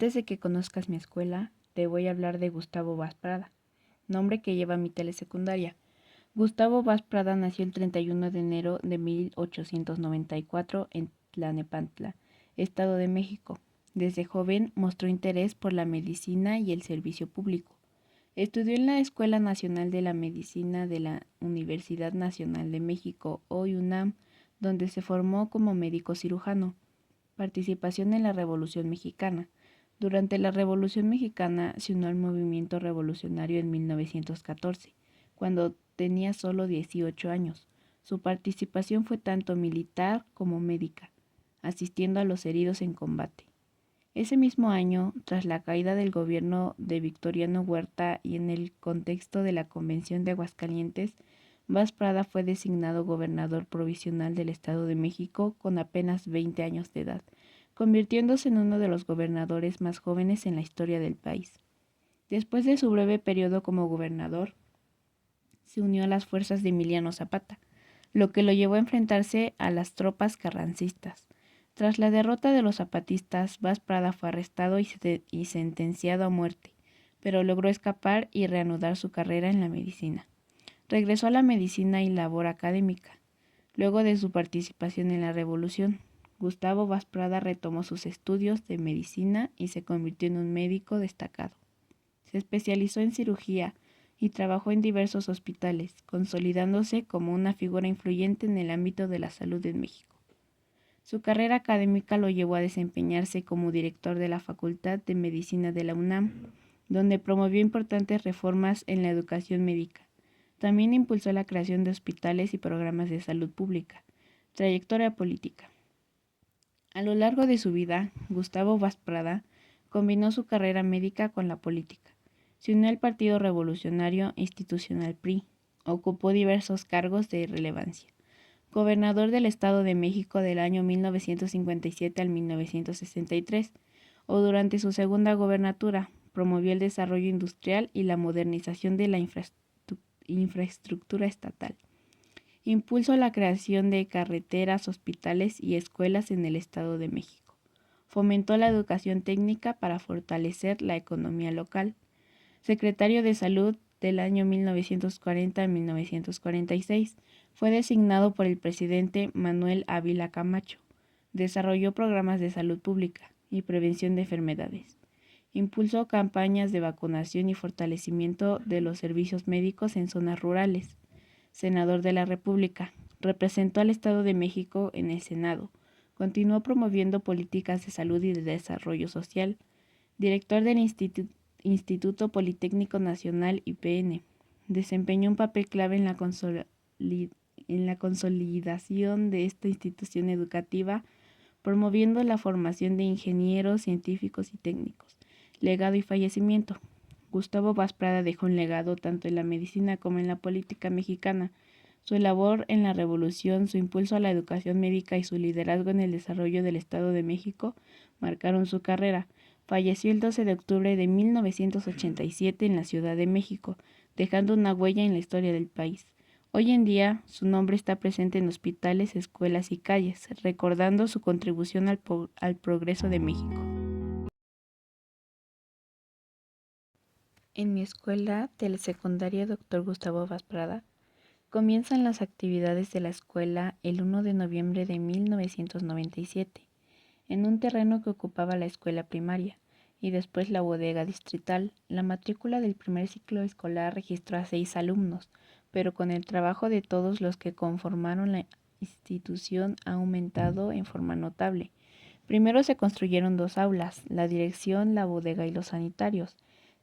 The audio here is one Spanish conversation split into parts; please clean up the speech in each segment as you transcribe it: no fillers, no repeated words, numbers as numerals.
Antes de que conozcas mi escuela, te voy a hablar de Gustavo Vaz Prada, nombre que lleva mi telesecundaria. Gustavo Vaz Prada nació el 31 de enero de 1894 en Tlalnepantla, Estado de México. Desde joven mostró interés por la medicina y el servicio público. Estudió en la Escuela Nacional de la Medicina de la Universidad Nacional de México, hoy UNAM, donde se formó como médico cirujano. Participación en la Revolución Mexicana. Durante la Revolución Mexicana se unió al movimiento revolucionario en 1914, cuando tenía solo 18 años. Su participación fue tanto militar como médica, asistiendo a los heridos en combate. Ese mismo año, tras la caída del gobierno de Victoriano Huerta y en el contexto de la Convención de Aguascalientes, Vaz Prada fue designado gobernador provisional del Estado de México con apenas 20 años de edad, convirtiéndose en uno de los gobernadores más jóvenes en la historia del país. Después de su breve periodo como gobernador, se unió a las fuerzas de Emiliano Zapata, lo que lo llevó a enfrentarse a las tropas carrancistas. Tras la derrota de los zapatistas, Vaz Prada fue arrestado y sentenciado a muerte, pero logró escapar y reanudar su carrera en la medicina. Regresó a la medicina y labor académica. Luego de su participación en la Revolución, Gustavo Vaz Prada retomó sus estudios de medicina y se convirtió en un médico destacado. Se especializó en cirugía y trabajó en diversos hospitales, consolidándose como una figura influyente en el ámbito de la salud en México. Su carrera académica lo llevó a desempeñarse como director de la Facultad de Medicina de la UNAM, donde promovió importantes reformas en la educación médica. También impulsó la creación de hospitales y programas de salud pública. Trayectoria política. A lo largo de su vida, Gustavo Vaz Prada combinó su carrera médica con la política. Se unió al Partido Revolucionario Institucional PRI. Ocupó diversos cargos de relevancia. Gobernador del Estado de México del año 1957 al 1963, o durante su segunda gobernatura, promovió el desarrollo industrial y la modernización de la infraestructura estatal. Impulsó la creación de carreteras, hospitales y escuelas en el Estado de México. Fomentó la educación técnica para fortalecer la economía local. Secretario de Salud del año 1940 a 1946. Fue designado por el presidente Manuel Ávila Camacho. Desarrolló programas de salud pública y prevención de enfermedades. Impulsó campañas de vacunación y fortalecimiento de los servicios médicos en zonas rurales. Senador de la República. Representó al Estado de México en el Senado. Continuó promoviendo políticas de salud y de desarrollo social. Director del Instituto Politécnico Nacional IPN. Desempeñó un papel clave en la consolidación de esta institución educativa, promoviendo la formación de ingenieros, científicos y técnicos. Legado y fallecimiento. Gustavo Vaz Prada dejó un legado tanto en la medicina como en la política mexicana. Su labor en la Revolución, su impulso a la educación médica y su liderazgo en el desarrollo del Estado de México marcaron su carrera. Falleció el 12 de octubre de 1987 en la Ciudad de México, dejando una huella en la historia del país. Hoy en día, su nombre está presente en hospitales, escuelas y calles, recordando su contribución al progreso de México. En mi escuela telesecundaria Dr. Gustavo Vaz Prada, comienzan las actividades de la escuela el 1 de noviembre de 1997, en un terreno que ocupaba la escuela primaria y después la bodega distrital. La matrícula del primer ciclo escolar registró a 6 alumnos, pero con el trabajo de todos los que conformaron la institución ha aumentado en forma notable. Primero se construyeron 2 aulas, la dirección, la bodega y los sanitarios.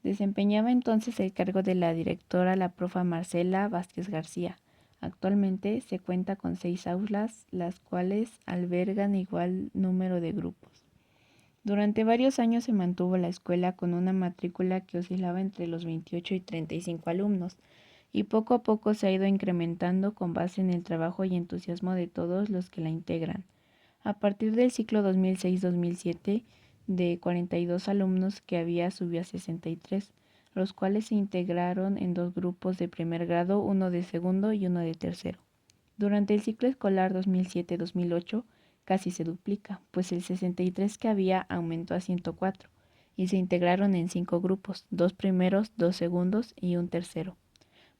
Desempeñaba entonces el cargo de la directora la profa Marcela Vázquez García. Actualmente se cuenta con 6 aulas, las cuales albergan igual número de grupos. Durante varios años se mantuvo la escuela con una matrícula que oscilaba entre los 28 y 35 alumnos, y poco a poco se ha ido incrementando con base en el trabajo y entusiasmo de todos los que la integran. A partir del ciclo 2006-2007, de 42 alumnos que había subió a 63, los cuales se integraron en 2 grupos de primer grado, uno de segundo y uno de tercero. Durante el ciclo escolar 2007-2008 casi se duplica, pues el 63 que había aumentó a 104, y se integraron en 5 grupos, 2 primeros, 2 segundos y un tercero.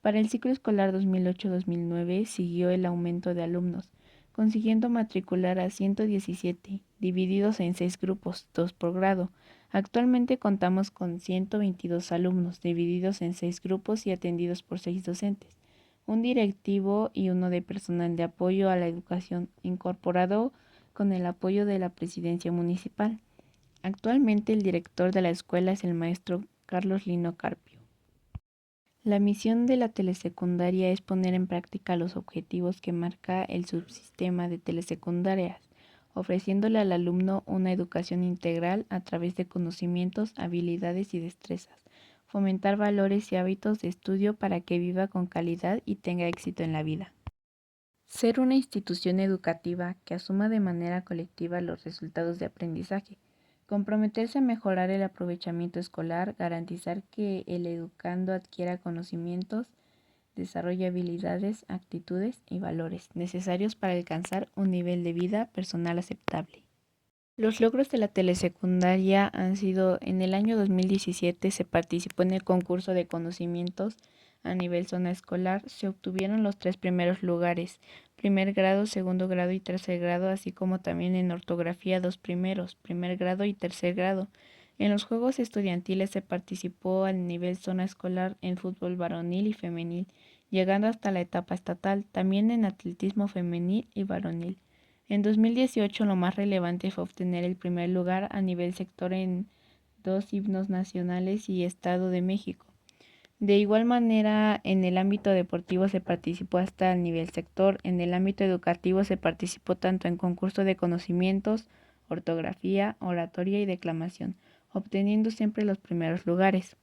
Para el ciclo escolar 2008-2009 siguió el aumento de alumnos, consiguiendo matricular a 117, divididos en 6 grupos, 2 por grado. Actualmente contamos con 122 alumnos, divididos en 6 grupos y atendidos por 6 docentes, un directivo y uno de personal de apoyo a la educación, incorporado con el apoyo de la presidencia municipal. Actualmente el director de la escuela es el maestro Carlos Lino Carpio. La misión de la telesecundaria es poner en práctica los objetivos que marca el subsistema de telesecundarias, ofreciéndole al alumno una educación integral a través de conocimientos, habilidades y destrezas, fomentar valores y hábitos de estudio para que viva con calidad y tenga éxito en la vida. Ser una institución educativa que asuma de manera colectiva los resultados de aprendizaje. Comprometerse a mejorar el aprovechamiento escolar, garantizar que el educando adquiera conocimientos, desarrolle habilidades, actitudes y valores necesarios para alcanzar un nivel de vida personal aceptable. Los logros de la telesecundaria han sido: en el año 2017 se participó en el concurso de conocimientos a nivel zona escolar, se obtuvieron los 3 primeros lugares, primer grado, segundo grado y tercer grado, así como también en ortografía 2 primeros, primer grado y tercer grado. En los Juegos Estudiantiles se participó a nivel zona escolar en fútbol varonil y femenil, llegando hasta la etapa estatal, también en atletismo femenil y varonil. En 2018 lo más relevante fue obtener el primer lugar a nivel sector en 2 himnos nacionales y Estado de México. De igual manera, en el ámbito deportivo se participó hasta el nivel sector. En el ámbito educativo se participó tanto en concurso de conocimientos, ortografía, oratoria y declamación, obteniendo siempre los primeros lugares.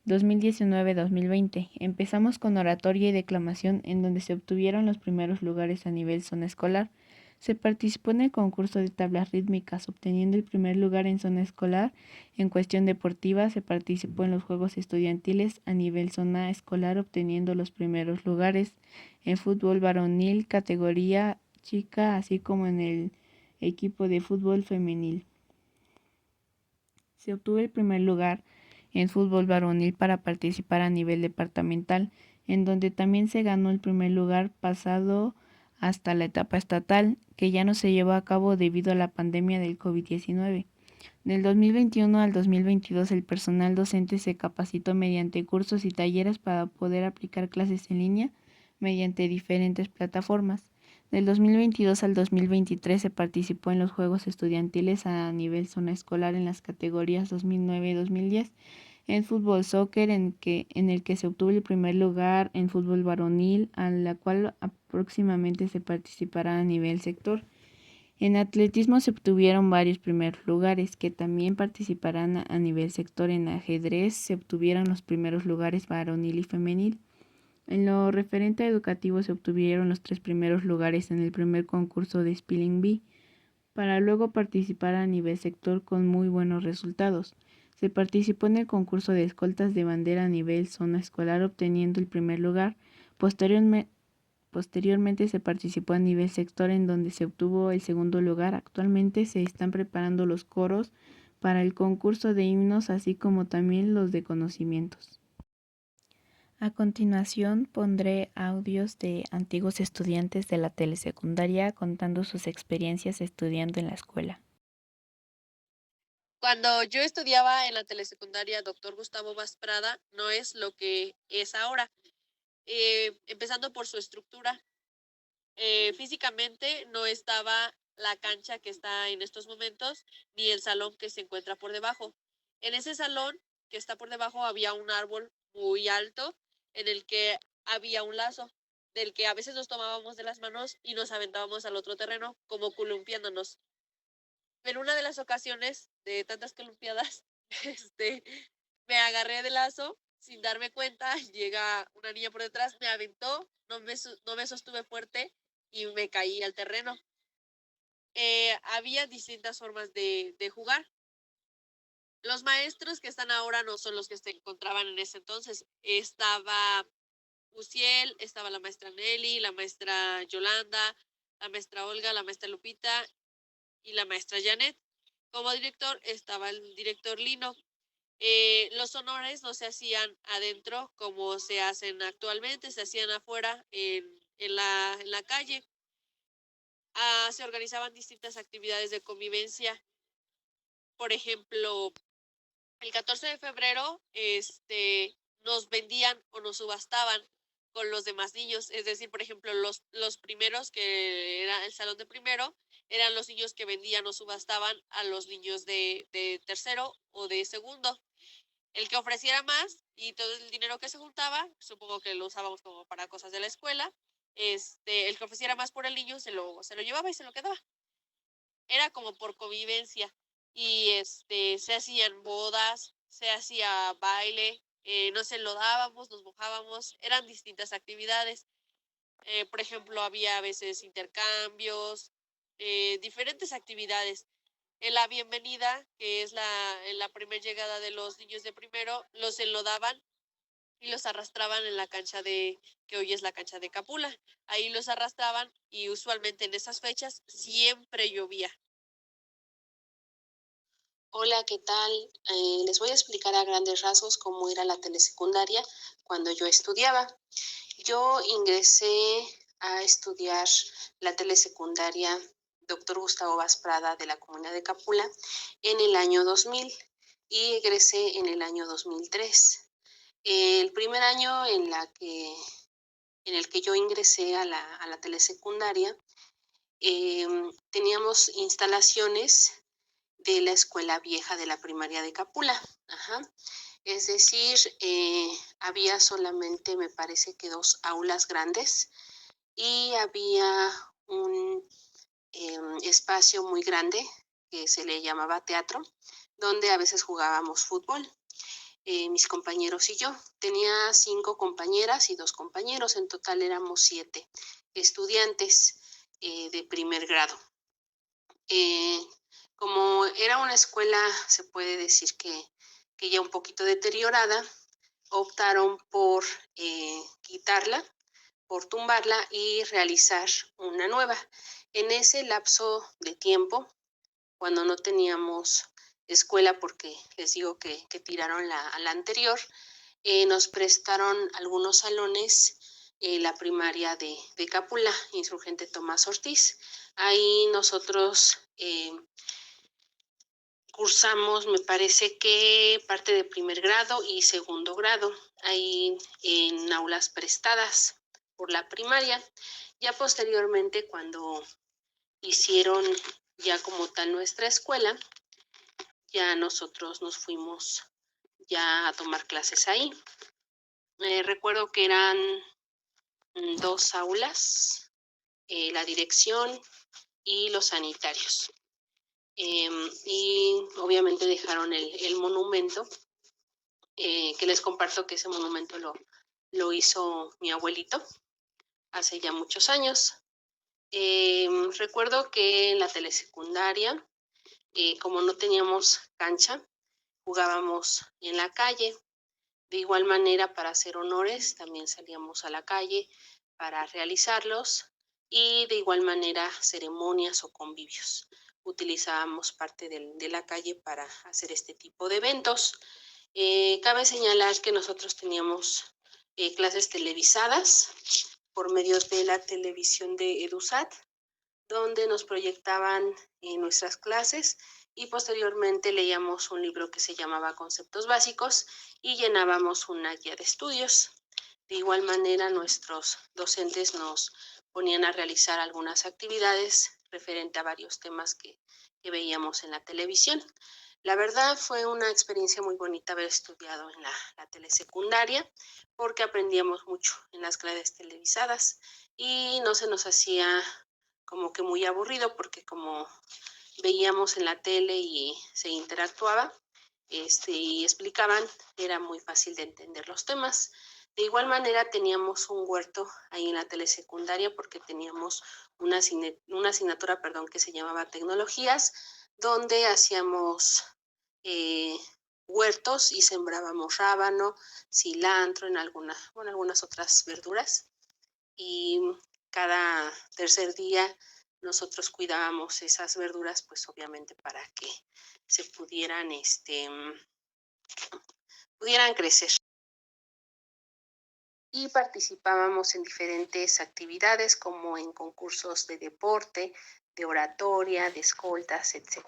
2019-2020. Empezamos con oratoria y declamación, en donde se obtuvieron los primeros lugares a nivel zona escolar. Se participó en el concurso de tablas rítmicas, obteniendo el primer lugar en zona escolar. En cuestión deportiva, se participó en los Juegos Estudiantiles a nivel zona escolar, obteniendo los primeros lugares en fútbol varonil, categoría chica, así como en el equipo de fútbol femenil. Se obtuvo el primer lugar en fútbol varonil para participar a nivel departamental, en donde también se ganó el primer lugar pasado hasta la etapa estatal, que ya no se llevó a cabo debido a la pandemia del COVID-19. Del 2021 al 2022 el personal docente se capacitó mediante cursos y talleres para poder aplicar clases en línea mediante diferentes plataformas. Del 2022 al 2023 se participó en los Juegos Estudiantiles a nivel zona escolar en las categorías 2009 y 2010. En fútbol soccer, en el que se obtuvo el primer lugar en fútbol varonil, a la cual próximamente se participará a nivel sector. En atletismo se obtuvieron varios primeros lugares, que también participarán a nivel sector. En ajedrez se obtuvieron los primeros lugares varonil y femenil. En lo referente a educativo se obtuvieron los 3 primeros lugares en el primer concurso de Spelling Bee, para luego participar a nivel sector con muy buenos resultados. Se participó en el concurso de escoltas de bandera a nivel zona escolar, obteniendo el primer lugar. Posteriormente se participó a nivel sector, en donde se obtuvo el segundo lugar. Actualmente se están preparando los coros para el concurso de himnos, así como también los de conocimientos. A continuación pondré audios de antiguos estudiantes de la telesecundaria contando sus experiencias estudiando en la escuela. Cuando yo estudiaba en la telesecundaria Doctor Gustavo Vaz Prada, no es lo que es ahora. Empezando por su estructura. Físicamente no estaba la cancha que está en estos momentos, ni el salón que se encuentra por debajo. En ese salón que está por debajo había un árbol muy alto en el que había un lazo, del que a veces nos tomábamos de las manos y nos aventábamos al otro terreno, como columpiándonos. En una de las ocasiones de tantas columpiadas, este, me agarré de lazo sin darme cuenta, llega una niña por detrás, me aventó, no me sostuve fuerte y me caí al terreno. Había distintas formas de jugar. Los maestros que están ahora no son los que se encontraban en ese entonces. Estaba Uciel, estaba la maestra Nelly, la maestra Yolanda, la maestra Olga, la maestra Lupita y la maestra Janet. Como director estaba el director Lino. Los honores no se hacían adentro como se hacen actualmente, se hacían afuera en la calle. Se organizaban distintas actividades de convivencia. Por ejemplo, el 14 de febrero, nos vendían o nos subastaban con los demás niños. Es decir, por ejemplo, los primeros, que era el salón de primero, eran los niños que vendían o subastaban a los niños de tercero o de segundo. El que ofreciera más y todo el dinero que se juntaba, supongo que lo usábamos como para cosas de la escuela, el que ofreciera más por el niño se lo llevaba y se lo quedaba. Era como por convivencia. Y se hacían bodas, se hacía baile, nos enlodábamos, nos mojábamos, eran distintas actividades. Por ejemplo, había a veces intercambios, diferentes actividades. En la bienvenida, que es en la primera llegada de los niños de primero, los enlodaban y los arrastraban en la cancha que hoy es la cancha de Capula. Ahí los arrastraban y usualmente en esas fechas siempre llovía. Hola, ¿qué tal? Les voy a explicar a grandes rasgos cómo era la telesecundaria cuando yo estudiaba. Yo ingresé a estudiar la telesecundaria Dr. Gustavo Vaz Prada de la Comunidad de Capula en el año 2000 y egresé en el año 2003. El primer año en el que yo ingresé a la telesecundaria, teníamos instalaciones de la escuela vieja de la primaria de Capula. Ajá. Es decir, había solamente, me parece que 2 aulas grandes y había un espacio muy grande que se le llamaba teatro, donde a veces jugábamos fútbol. Mis compañeros y yo. Tenía 5 compañeras y 2 compañeros, en total éramos 7 estudiantes de primer grado. Como era una escuela, se puede decir que ya un poquito deteriorada, optaron por quitarla, por tumbarla y realizar una nueva. En ese lapso de tiempo, cuando no teníamos escuela, porque les digo que tiraron la anterior, nos prestaron algunos salones, la primaria de Capula, Insurgente Tomás Ortiz. Ahí nosotros cursamos, me parece que parte de primer grado y segundo grado, ahí en aulas prestadas por la primaria. Ya posteriormente, cuando hicieron ya como tal nuestra escuela, ya nosotros nos fuimos ya a tomar clases ahí. Recuerdo que eran 2 aulas, la dirección y los sanitarios. Y obviamente dejaron el monumento, que les comparto que ese monumento lo hizo mi abuelito hace ya muchos años. Recuerdo que en la telesecundaria, como no teníamos cancha, jugábamos en la calle. De igual manera, para hacer honores, también salíamos a la calle para realizarlos y de igual manera ceremonias o convivios. Utilizábamos parte de la calle para hacer este tipo de eventos. Cabe señalar que nosotros teníamos clases televisadas por medio de la televisión de EduSat, donde nos proyectaban nuestras clases y posteriormente leíamos un libro que se llamaba Conceptos Básicos y llenábamos una guía de estudios. De igual manera, nuestros docentes nos ponían a realizar algunas actividades referente a varios temas que veíamos en la televisión. La verdad fue una experiencia muy bonita haber estudiado en la telesecundaria porque aprendíamos mucho en las clases televisadas y no se nos hacía como que muy aburrido porque como veíamos en la tele y se interactuaba y explicaban, era muy fácil de entender los temas. De igual manera teníamos un huerto ahí en la telesecundaria porque teníamos una asignatura, que se llamaba Tecnologías, donde hacíamos huertos y sembrábamos rábano, cilantro, algunas otras verduras. Y cada tercer día nosotros cuidábamos esas verduras, pues obviamente para que se pudieran pudieran crecer. Y participábamos en diferentes actividades como en concursos de deporte, de oratoria, de escoltas, etc.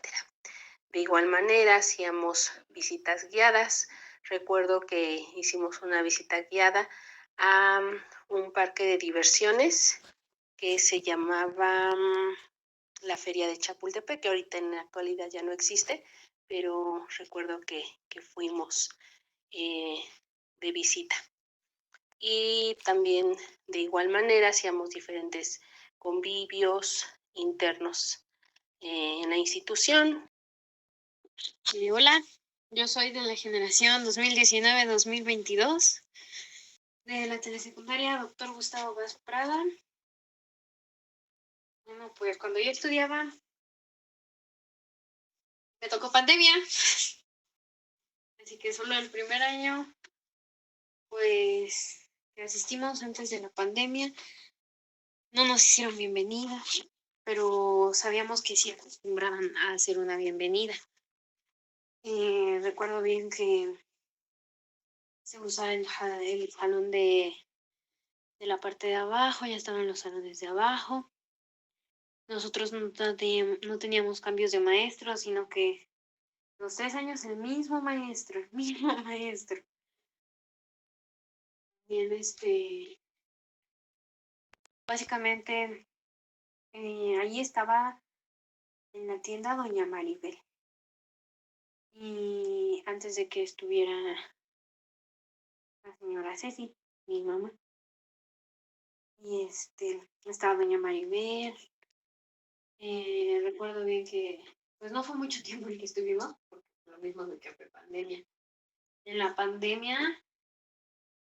De igual manera hacíamos visitas guiadas. Recuerdo que hicimos una visita guiada a un parque de diversiones que se llamaba la Feria de Chapultepec, que ahorita en la actualidad ya no existe, pero recuerdo que fuimos de visita. Y también de igual manera hacíamos diferentes convivios internos en la institución. Hola, yo soy de la generación 2019-2022 de la telesecundaria Dr. Gustavo Vaz Prada. Bueno, pues cuando yo estudiaba me tocó pandemia, así que solo el primer año pues que asistimos antes de la pandemia no nos hicieron bienvenida, pero sabíamos que sí acostumbraban a hacer una bienvenida. Recuerdo bien que se usaba el salón de la parte de abajo, ya estaban los salones de abajo. Nosotros no teníamos cambios de maestro, sino que los 3 años el mismo maestro, el mismo maestro. Bien, básicamente, ahí estaba en la tienda doña Maribel. Y antes de que estuviera la señora Ceci, mi mamá. Y estaba doña Maribel. Recuerdo bien que pues no fue mucho tiempo el que estuvimos, porque lo mismo de que fue pandemia. En la pandemia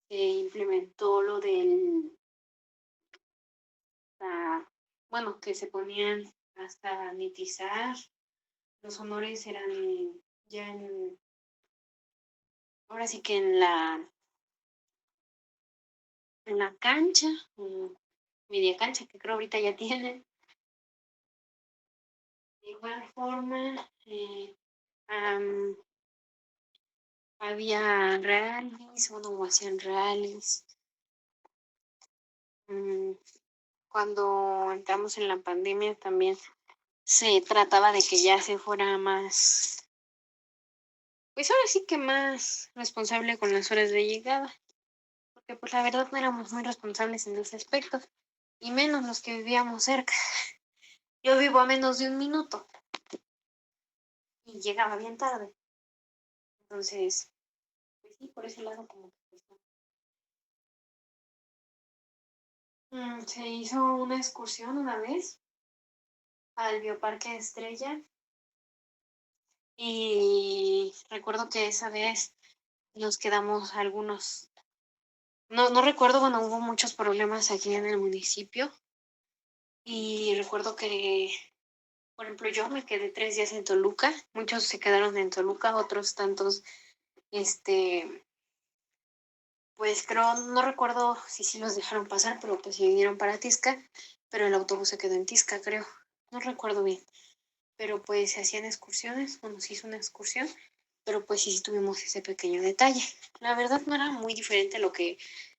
se implementó lo del, bueno, que se ponían hasta sanitizar. Los honores eran ya ahora sí que en la cancha, media cancha, que creo ahorita ya tienen. De igual forma, había rallies, bueno, hacían rallies. Cuando entramos en la pandemia también se trataba de que ya se fuera más, pues ahora sí que más responsable con las horas de llegada, porque pues la verdad no éramos muy responsables en ese aspecto, y menos los que vivíamos cerca. Yo vivo a menos de 1 minuto y llegaba bien tarde. Entonces, pues sí, por ese lado como que pues, no. Se hizo una excursión una vez al Bioparque Estrella y recuerdo que esa vez nos quedamos algunos, no recuerdo, bueno, hubo muchos problemas aquí en el municipio y recuerdo que, por ejemplo, yo me quedé 3 días en Toluca, muchos se quedaron en Toluca, otros tantos, pues creo, no recuerdo si sí los dejaron pasar, pero pues se vinieron para Tisca, pero el autobús se quedó en Tisca, creo, no recuerdo bien, pero pues se hacían excursiones, bueno, se hizo una excursión, pero pues sí tuvimos ese pequeño detalle. La verdad no era muy diferente a lo que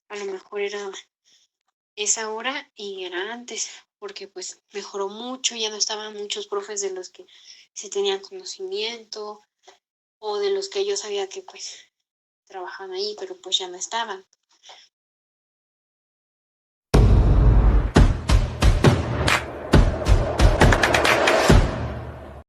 a lo mejor era esa hora y era antes, porque pues mejoró mucho, ya no estaban muchos profes de los que se tenían conocimiento o de los que yo sabía que pues trabajaban ahí, pero pues ya no estaban.